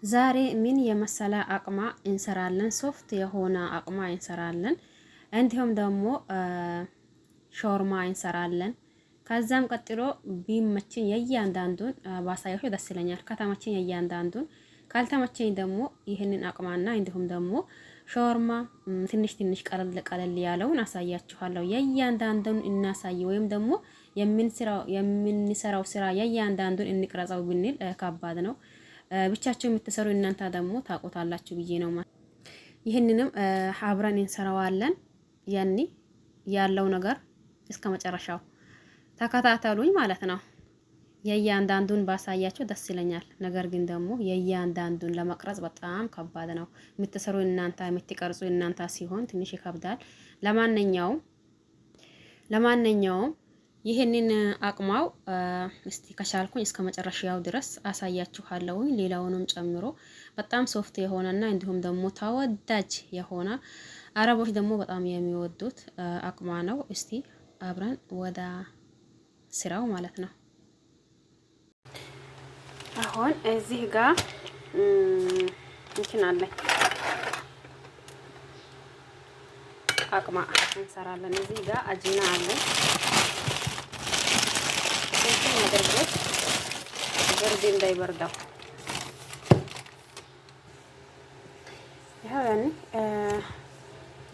ዛሬ ምን የመሰለ አቅማ እንሰራለን። ሶፍት የሆነ አቅማ እንሰራለን። እንዲሁም ደግሞ ሾርማ እንሰራለን። ከዛም ቀጥሎ ቢመችኝ የእያንዳንዱን ባሳያችሁ ደስ ይለኛል። ከተመቸኝ የእያንዳንዱን፣ ካልተመቸኝ ደግሞ ይህንን አቅማና እንዲሁም ደግሞ ሾርማ ትንሽ ትንሽ ቀለል ቀለል ያለውን አሳያችኋለሁ። የእያንዳንዱን እናሳይ ወይም ደግሞ የምንሰራው ስራ የእያንዳንዱን እንቅረጸው ብንል ከባድ ነው። ብቻቸው የምትሰሩ እናንተ ደግሞ ታቆታላችሁ ብዬ ነው ማለት። ይህንንም አብረን እንሰራዋለን። ያኔ ያለው ነገር እስከ መጨረሻው ተከታተሉኝ ማለት ነው። የእያንዳንዱን ባሳያችሁ ደስ ይለኛል። ነገር ግን ደግሞ የእያንዳንዱን ለመቅረጽ በጣም ከባድ ነው። የምትሰሩ እናንተ የምትቀርጹ እናንተ ሲሆን ትንሽ ይከብዳል። ለማንኛውም ይህንን አቅማው እስቲ ከቻልኩኝ እስከ መጨረሻው ድረስ አሳያችኋለሁኝ። ሌላውንም ጨምሮ በጣም ሶፍት የሆነና እንዲሁም ደግሞ ተወዳጅ የሆነ አረቦች ደግሞ በጣም የሚወዱት አቅማ ነው። እስቲ አብረን ወደ ስራው ማለት ነው። አሁን እዚህ ጋር እንትን አለኝ አቅማ እንሰራለን። እዚህ ጋር አጂና አለኝ ማድረግ ብርድ እንዳይበርዳው ያው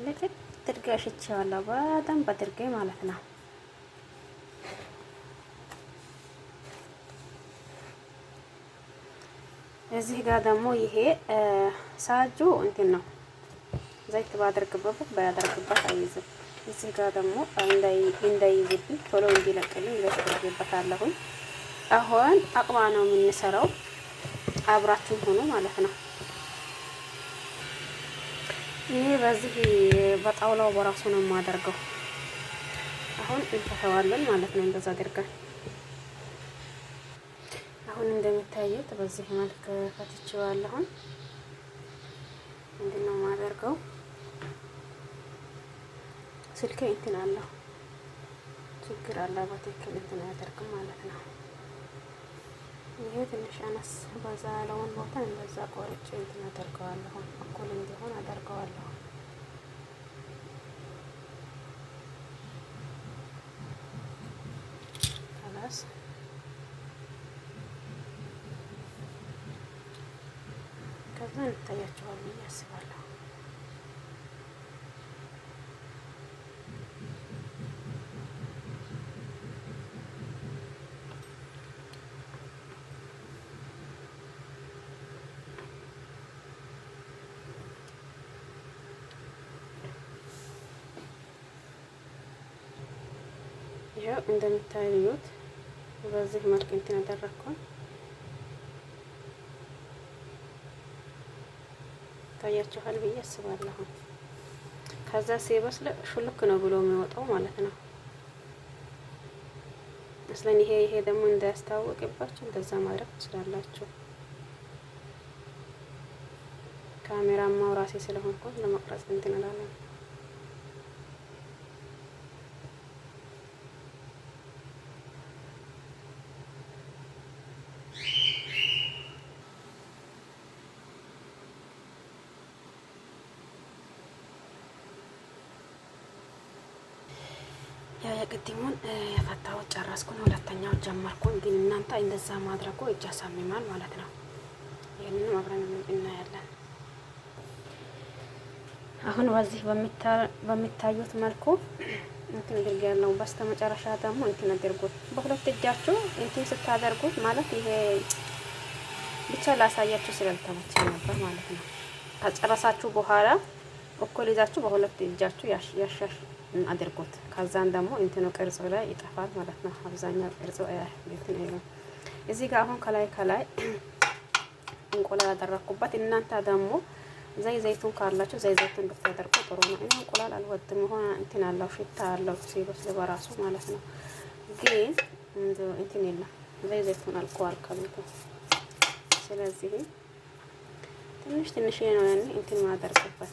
ለከት ትርጋሽቻለሁ በጣም በትርጌ ማለት ነው። እዚህ ጋር ደግሞ ይሄ ሳጁ እንትን ነው። ዘይት ባደርግበት ባያደርግበት አይይዝም። እዚህ ጋር ደግሞ እንዳይይዝብኝ ቶሎ እንዲለቅልኝ ለተደርገበታለሁ። አሁን አቅማ ነው የምንሰራው። አብራችሁ ሆኖ ማለት ነው። ይሄ በዚህ በጣውላው በራሱ ነው የማደርገው። አሁን እንፈተዋለን ማለት ነው። እንደዛ አድርገን አሁን እንደምታዩት በዚህ መልክ ፈትቼዋለሁ። ምንድነው የማደርገው? ስልኬ እንትን አለው ችግር አለ። በትክክል እንትን አያደርግም ማለት ነው። ይሄ ትንሽ አነስ በዛ ያለውን ቦታ እንደዛ ቆርጬ እንትን አደርገዋለሁ። እኩል እንዲሆን አደርገዋለሁ። خلاص ከዛ እንታያቸዋል ብዬ አስባለሁ። ይሄው እንደምታዩት በዚህ መልክ እንትን አደረኩኝ። ታያችኋል ብዬ አስባለሁ። ከዛ ሲበስል ሹልክ ነው ብሎ የሚወጣው ማለት ነው። መስለን ይሄ ደግሞ እንዳያስታውቅባችሁ እንደዛ ማድረግ ትችላላችሁ። ካሜራማው ራሴ ስለሆንኩ ለመቅረጽ እንትን እላለሁ። ያው የቅድሙን የፈታሁት ጨረስኩኝ። ሁለተኛው ጀመርኩኝ። ግን እናንተ እንደዛ ማድረጉ እጅ ያሳምማል ማለት ነው። ይሄንን አብረን እናያለን። አሁን በዚህ በሚታዩት መልኩ እንትን አድርጌያለሁ። በስተመጨረሻ ደግሞ እንትን አድርጉት። በሁለት እጃችሁ እንትን ስታደርጉት ማለት ይሄ ብቻ ላሳያችሁ ስላልተመቸኝ ነበር ማለት ነው። ከጨረሳችሁ በኋላ እኩል ይዛችሁ በሁለት እጃችሁ ያሻሽ አድርጉት። ከዛን ደግሞ እንትኑ ቅርጹ ላይ ይጠፋል ማለት ነው። አብዛኛው ቅርጹ እንትን ይላል። እዚህ ጋር አሁን ከላይ እንቁላል አደረኩበት። እናንተ ደግሞ ዘይቱን ካላችሁ ዘይቱን ብታደርጉ ጥሩ ነው። እኔ እንቁላል አልወድም። ሆነ እንትን አለው ሽታ አለው ሲበስል በራሱ ማለት ነው። ግን እንትን የለም ዘይቱን አልቋል ከቤቱ። ስለዚህ ትንሽ ነው ያኔ እንትን ማደርግበት።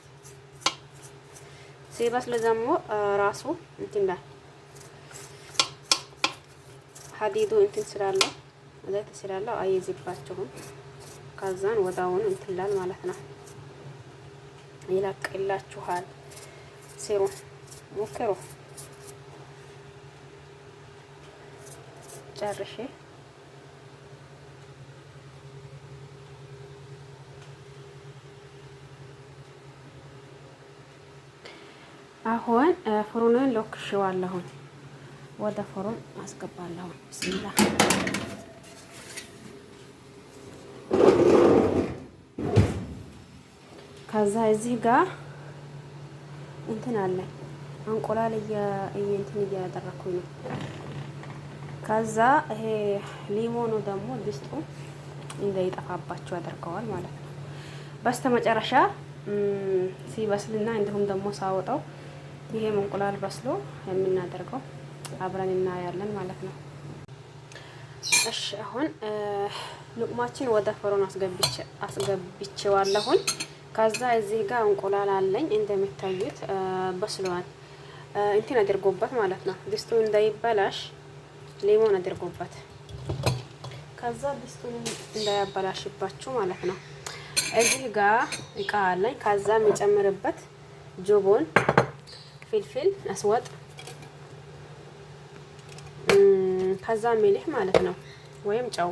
ሲበስል ደግሞ ራሱ እንትን ላይ ሀዲዱ እንትን ስላለው ዘይት ስላለው አይዝባችሁም። ከዛን ወዳውን እንትላል ማለት ነው። ይለቅላችኋል። ሲሩ ሞክሩ። ጨርሼ አሁን ፍሩንን ሎክሽዋለሁ። ወደ ፍሩን አስገባለሁ። ቢስሚላህ ከዛ እዚህ ጋር እንትን አለ እንቁላል እንትን እያደረኩኝ ነው። ከዛ ይሄ ሊሞኑ ደግሞ ድስጡ እንዳይጠፋባቸው ያደርገዋል ማለት ነው። በስተመጨረሻ ሲበስልና እንዲሁም ደግሞ ሳወጣው ይሄም እንቁላል በስሎ የምናደርገው አብረን እናያለን ማለት ነው። እሺ አሁን ሉቅማችን ወደ ፍሩን አስገብቼዋለሁኝ። ከዛ እዚህ ጋር እንቁላል አለኝ እንደምታዩት በስሏል። እንትን አድርጎበት ማለት ነው። ድስቱ እንዳይበላሽ ሊሞን አድርጎበት፣ ከዛ ድስቱን እንዳያበላሽባችሁ ማለት ነው። እዚህ ጋር እቃ አለኝ። ከዛ የሚጨምርበት ጆቦን፣ ፍልፍል አስወጥ፣ ከዛ ሚልህ ማለት ነው ወይም ጨው።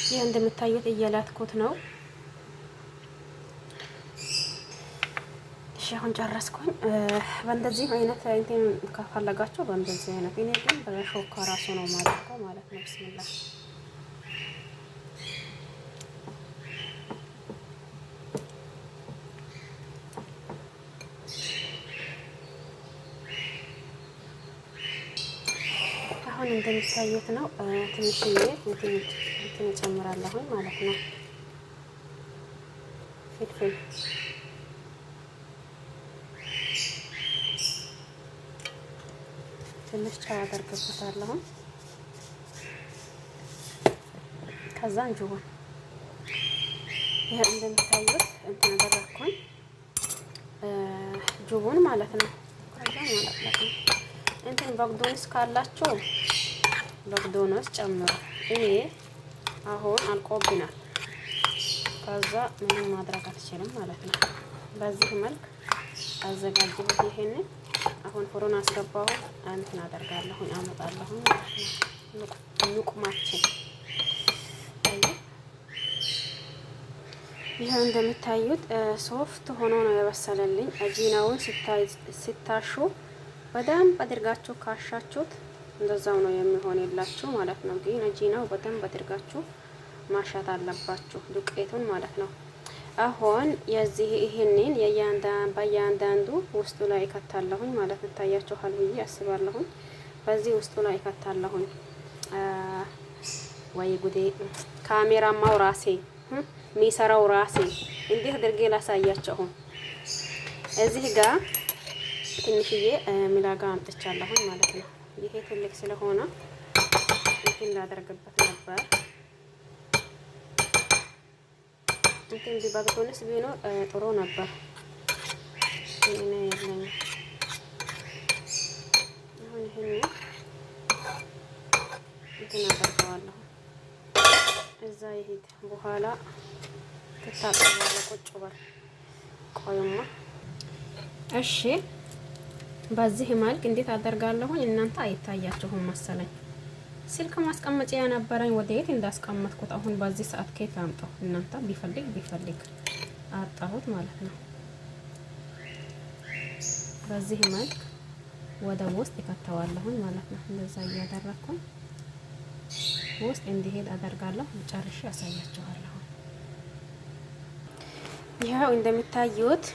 ይህ እንደምታዩት እየላትኩት ነው። እሺ አሁን ጨረስኩኝ። በእንደዚህ አይነት እንትን ከፈለጋችሁ በእንደዚህ አይነት፣ እኔ ግን በሾካ ራሱ ነው ማለት ነው። ቢስሚላህ አሁን እንደምታዩት ነው። ትንሽዬ እንትን እጨምራለሁ ማለት ነው። ፍልፍል ትንሽ ጨው አደርግበታለሁ። ከዛ እንጅቡን ይሄ እንደምታዩት እንትን አደረኩኝ ጅቡን ማለት ነው። ከዛ ማለት ነው እንትን በግዶንስ ካላችሁ በግዶንስ ጨምሩ። እኔ አሁን አልቆብናል። ከዛ ምንም ማድረግ አልችልም ማለት ነው። በዚህ መልክ አዘጋጅሁት። ይሄንን አሁን ፍሩን አስገባሁ። እንትን አደርጋለሁ አመጣለሁ ማለት ነው። ሉቅማችን ይሄው እንደምታዩት ሶፍት ሆኖ ነው የበሰለልኝ። አጂናውን ሲታሹ በደንብ አድርጋችሁ ካሻችሁት እንደዛው ነው የሚሆንላችሁ ማለት ነው። ግን አጂናው በደንብ አድርጋችሁ ማሻት አለባችሁ ዱቄቱን ማለት ነው። አሁን የዚህ ይሄንን በእያንዳንዱ ውስጡ ላይ እከታለሁኝ ማለት ነው። ታያችኋል ብዬ አስባለሁኝ። በዚህ ውስጡ ላይ እከታለሁኝ። ወይ ጉዴ! ካሜራማው ራሴ ሚሰራው ራሴ እንዴት አድርጌ ላሳያችሁ። እዚህ ጋር ትንሽዬ ሚላጋ አምጥቻለሁኝ ማለት ነው። ይሄ ትልቅ ስለሆነ እንትን ላደርግበት ነበር። እንትን ቢበግቶንስ ቢኖር ጥሩ ነበር። እኔ የለኝም። አሁን ይሄን እንትን አደርገዋለሁ። እዛ ይሄድ በኋላ ትታጠባለህ። ቁጭ በል ቆይማ። እሺ በዚህ መልክ እንዴት አደርጋለሁኝ? እናንተ አይታያችሁም መሰለኝ። ስልክ ማስቀመጫ የነበረኝ ወዴት እንዳስቀመጥኩት አሁን በዚህ ሰዓት ከየት ላምጣው? እናንተ ቢፈልግ አጣሁት ማለት ነው። በዚህ መልክ ወደ ውስጥ ይከተዋለሁኝ ማለት ነው። እንደዛ እያደረኩኝ ውስጥ እንዲሄድ አደርጋለሁ። ጨርሼ ያሳያችኋለሁ። ይሄው እንደምታዩት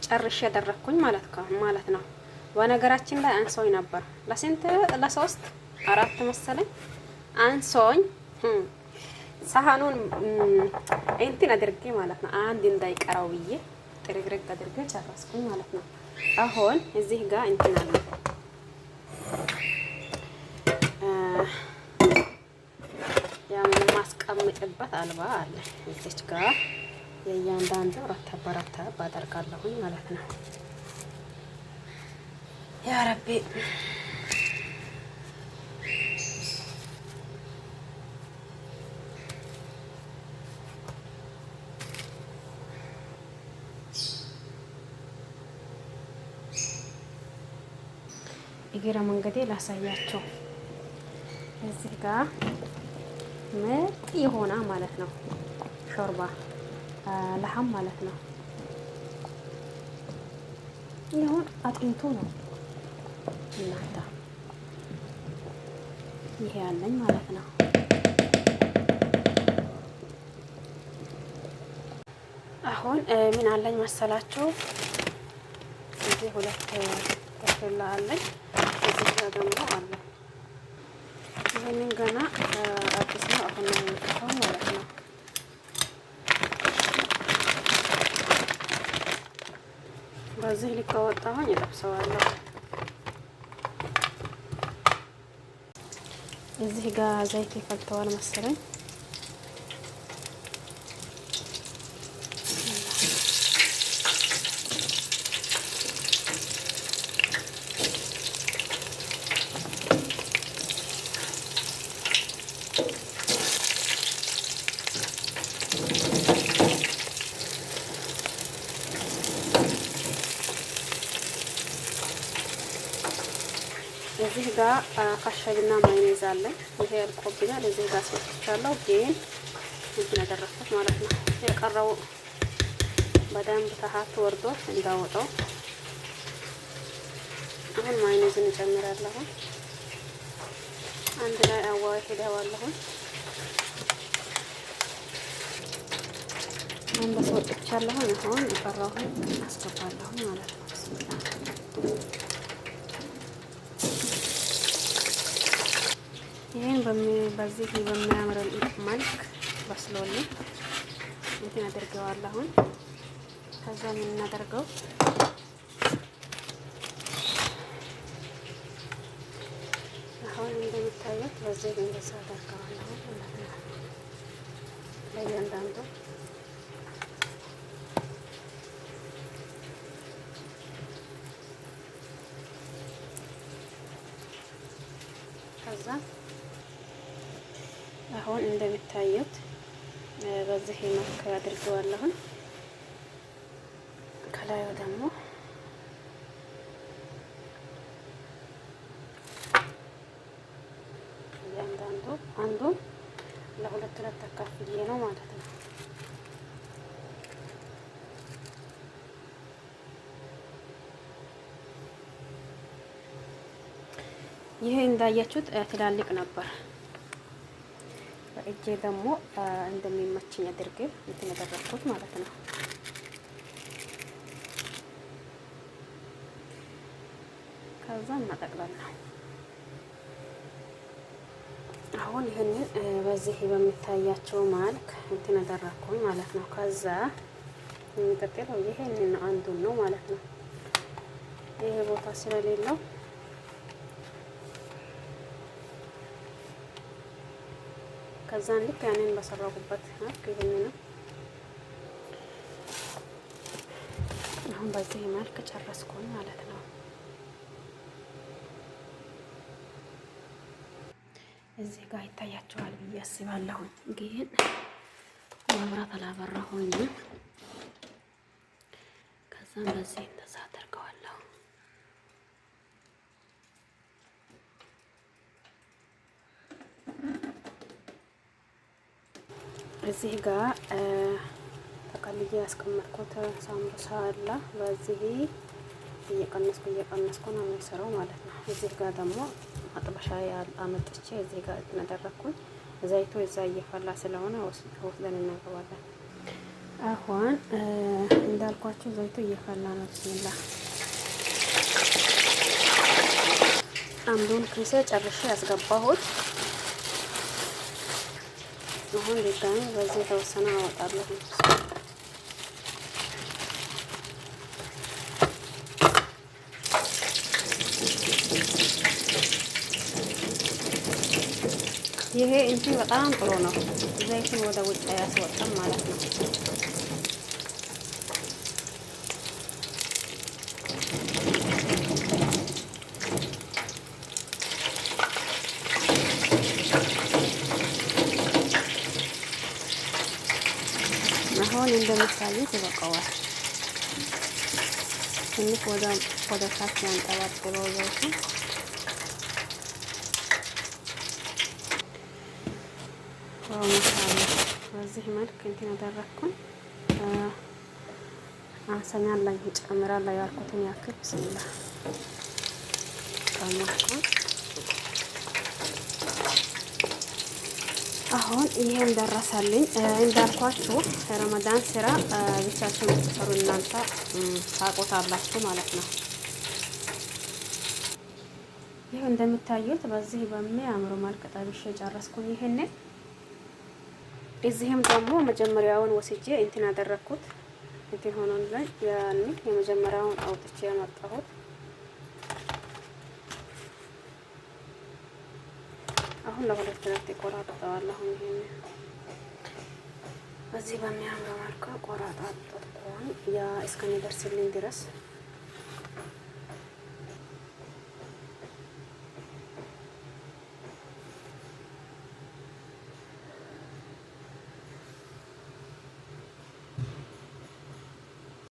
ጨርሼ ያደረኩኝ ማለት ነው። በነገራችን ላይ አንሶኝ ነበር። ለሶስት አራት መሰለኝ አንሶኝ ሳህኑን እንትን አድርጌ ማለት ነው። አንድ እንዳይቀረው ብዬ ጥርግርግ አድርጌ ጨረስኩኝ ማለት ነው። አሁን እዚህ ጋር እንትን አለ ማስቀምጥበት አልባ አለ። እዚች ጋር የእያንዳንዱ ረተብ አደርጋለሁኝ ማለት ነው። ያ ረቢ እግረ መንገዴ ላሳያቸው። እዚህ ጋር ምርጥ የሆነ ማለት ነው ሾርባ ለሐም ማለት ነው። ይሁን አጥንቱ ነው እናንተ ይሄ ያለኝ ማለት ነው። አሁን ምን አለኝ መሰላችሁ? እዚህ ሁለት ከፍላ አለኝ። እዚህ ጋር ደግሞ አለ። ይሄንን ገና አዲስ ነው። አሁን ነው የምጠፋው ማለት ነው። በዚህ ልክ አወጣሁኝ እጠብሰዋለሁ። እዚህ ጋር ዘይት ይፈልተዋል መሰለኝ። እዚህ ጋር ካሸግና ማይኔዝ አለኝ። ይሄ ያልቆብኛል። እዚህ ጋር አስወጥቻለሁ፣ ግን እዚህ ያደረኩት ማለት ነው። የቀረው በደንብ ተሃት ወርዶ እንዳወጣው። አሁን ማይኔዝን እንጨምራለሁ። አንድ ላይ አዋህደዋለሁ። አንድ አስወጥቻለሁ። አሁን የቀረውን አስገባለሁ ማለት ነው። ይሄን በዚህ በሚያምር መልክ በስሎልኝ እንትን አድርገዋለሁ። ከዛ ምን እናደርገው አሁን እንደምታዩት በዚህ እንደዛ አደርገዋለሁ ማለት ነው። ለእያንዳንዱ ከዛ አሁን እንደምታዩት በዚህ መልክ አድርገዋለሁ። ከላዩ ደግሞ እያንዳንዱ አንዱን ለሁለት አካፍዬ ነው ማለት ነው። ይሄ እንዳያችሁት ትላልቅ ነበር። በእጄ ደግሞ እንደሚመችኝ አድርጌ እንትን ያደረኩት ማለት ነው። ከዛ እናጠቅላለን። አሁን ይሄንን በዚህ በሚታያቸው መልክ እንትን ያደረኩኝ ማለት ነው። ከዛ የሚቀጥለው ይሄንን አንዱን ነው ማለት ነው። ይሄ ቦታ ስለሌለው ከዛን ልክ ያንን በሰራሁበት መልክ ይሄንን አሁን በዚህ መልክ ጨረስኩኝ ማለት ነው። እዚህ ጋር ይታያቸዋል ብዬ አስባለሁ፣ ግን መብራት አላበራሁኝ። ከዛም በዚህ እንደዛ አደርገዋለሁ። እዚህ ጋር ተቀልዬ ያስቀመጥኩት ሳምቡሳ አለ። በዚህ እየቀነስኩ ነው የሚሰራው ማለት ነው። እዚህ ጋር ደግሞ መጥበሻ አመጥቼ እዚህ ጋር እናደረኩኝ። ዘይቱ እዛ እየፈላ ስለሆነ ወስደን እናገባለን። አሁን እንዳልኳችሁ ዘይቱ እየፈላ ነው። ብስሚላ አንዱን ኪሴ ጨርሼ ያስገባሁት። አሁን ድጋሚ በዚህ የተወሰነ አወጣለሁ። ይሄ እንጂ በጣም ጥሩ ነው። ዘይቱን ወደ ውጭ አያስወጣም ማለት ነው። አሁን እንደምታዩት ይበቃዋል። ትንሽ ወደ ታች ያንጠባጥበው ዘይቱ ማሻአላ በዚህ መልክ እንትን ያደረኩኝ አንሰኛል ላይ ጨምራለሁ ያልኩትን ያክል ብስሚላ ጨምርኩት። አሁን ይሄን ደረሰልኝ። እንዳልኳችሁ ረመዳን ስራ ብቻችሁን የምትሰሩ እናንተ ታውቁታላችሁ ማለት ነው። ይሄው እንደምታዩት በዚህ በሚያምሩ መልክ ጠብሼ ጨረስኩኝ። ይሄንን እዚህም ደግሞ መጀመሪያውን ወስጄ እንትን አደረኩት። እንትን ሆኖልኝ ያኔ የመጀመሪያውን አውጥቼ ያመጣሁት አሁን ለሁለት ሁለት ቆራርጠዋለሁ። ይሄን በዚህ በሚያምር መልኩ ቆራጣጥኩኝ ያ እስከሚደርስልኝ ድረስ